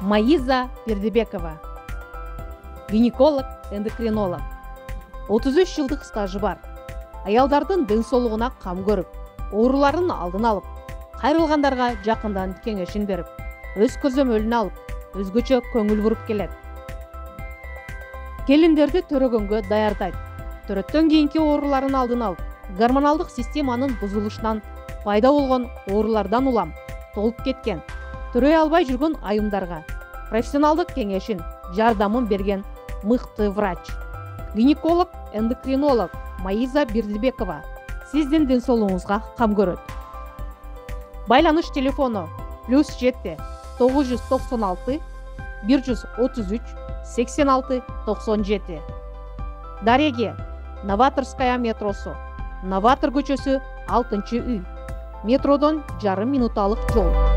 Маиза Бердибекова, гинеколог, эндокринолог. 33 жылдық стажы бар. Аялдардың ден соолугуна кам көрүп, ооруларын алдын алып, кайрылгандарға жакындан кеңешин берип, өз көзөмөлүн алып, өзгөчө көңүл буруп келет. Келиндерди төрөгөнгө даярдайт. Төрөттөн кийинки ооруларын алдын алып, гормоналдык системанын бузулушунан пайда болгон оорулардан улам толуп кеткен, төрөй албай жүргөн айымдарга профессионалдык кеңешин, жардамын берген мыкты врач. Гинеколог, эндокринолог Маиза Бердибекова сиздин ден соолугуңузга кам көрөт. Байланыш телефону +7 996 133 86 97. Дареге, Новаторская метросу, Новатор көчөсү 6-үй. Метродон жарым минуталык жол.